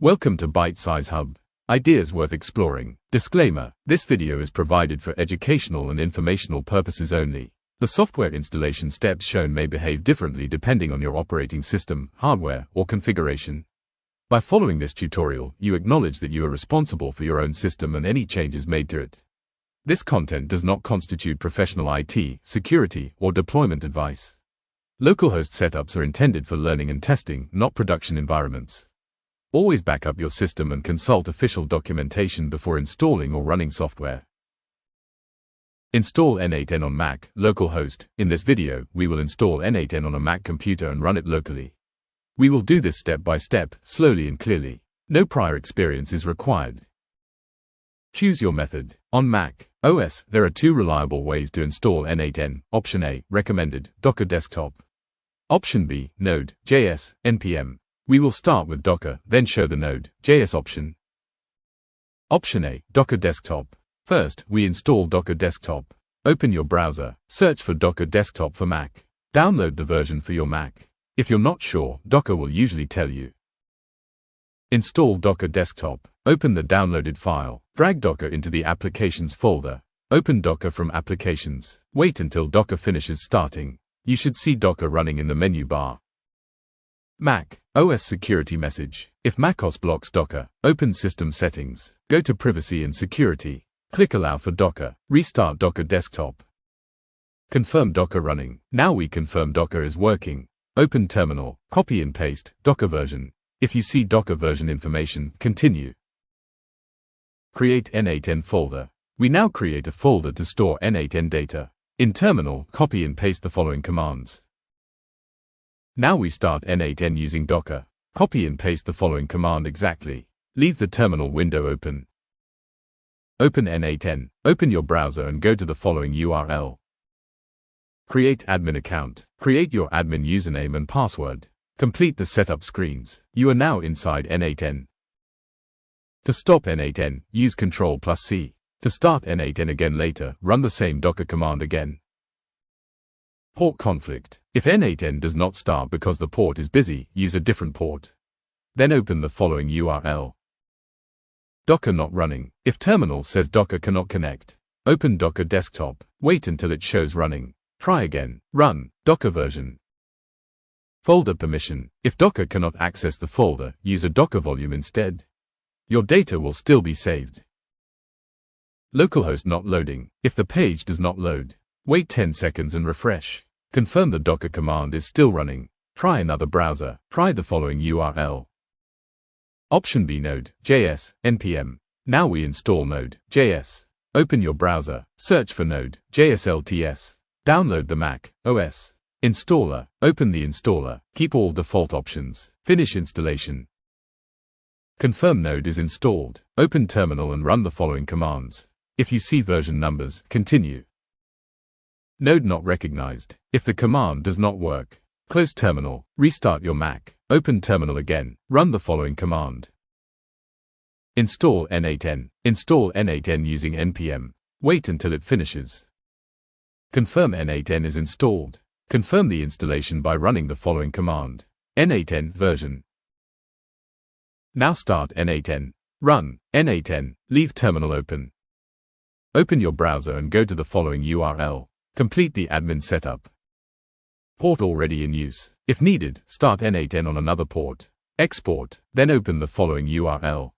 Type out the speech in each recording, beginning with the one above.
Welcome to Bite Size Hub. Ideas worth exploring. Disclaimer: this video is provided for educational and informational purposes only. The software installation steps shown may behave differently depending on your operating system, hardware, or configuration. By following this tutorial, you acknowledge that you are responsible for your own system and any changes made to it. This content does not constitute professional IT, security, or deployment advice. Localhost setups are intended for learning and testing, not production environments. Always back up your system and consult official documentation before installing or running software. Install n8n on Mac, localhost. In this video, we will install n8n on a Mac computer and run it locally. We will do this step by step, slowly and clearly. No prior experience is required. Choose your method. On Mac OS, there are two reliable ways to install n8n. Option A, recommended, Docker Desktop. Option B, Node.js, npm. We will start with Docker, then show the Node.js option. Option A, Docker Desktop. First, we install Docker Desktop. Open your browser, search for Docker Desktop for Mac. Download the version for your Mac. If you're not sure, Docker will usually tell you. Install Docker Desktop. Open the downloaded file. Drag Docker into the Applications folder. Open Docker from Applications. Wait until Docker finishes starting. You should see Docker running in the menu bar. Mac OS security message. If macOS blocks Docker, open System Settings. Go to Privacy and Security. Click Allow for Docker. Restart Docker Desktop. Confirm Docker running. Now we confirm Docker is working. Open Terminal. Copy and paste Docker version. If you see Docker version information, continue. Create n8n folder. We now create a folder to store n8n data. In Terminal, copy and paste the following commands. Now we start n8n using Docker. Copy and paste the following command exactly. Leave the terminal window open. Open n8n. Open your browser and go to the following URL. Create admin account. Create your admin username and password. Complete the setup screens. You are now inside n8n. To stop n8n, use Ctrl+C. To start n8n again later, run the same Docker command again. Port conflict. If n8n does not start because the port is busy, use a different port. Then open the following URL. Docker not running. If terminal says Docker cannot connect, open Docker Desktop. Wait until it shows running. Try again. Run Docker version. Folder permission. If Docker cannot access the folder, use a Docker volume instead. Your data will still be saved. Localhost not loading. If the page does not load, wait 10 seconds and refresh. Confirm the Docker command is still running. Try another browser. Try the following URL. Option B, Node.js, npm. Now we install Node.js. Open your browser. Search for Node.js LTS. Download the Mac OS installer. Open the installer. Keep all default options. Finish installation. Confirm Node is installed. Open Terminal and run the following commands. If you see version numbers, continue. Node not recognized. If the command does not work, close Terminal. Restart your Mac. Open Terminal again. Run the following command. Install n8n. Install n8n using npm. Wait until it finishes. Confirm n8n is installed. Confirm the installation by running the following command. n8n version. Now start n8n. Run n8n. Leave Terminal open. Open your browser and go to the following URL. Complete the admin setup. Port already in use. If needed, start n8n on another port. Export, then open the following URL.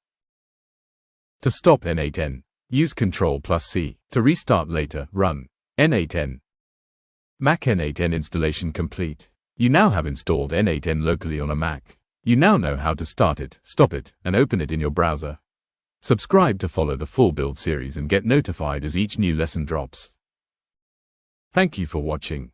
To stop n8n, use Ctrl+C. To restart later, run n8n. Mac n8n installation complete. You now have installed n8n locally on a Mac. You now know how to start it, stop it, and open it in your browser. Subscribe to follow the full build series and get notified as each new lesson drops. Thank you for watching.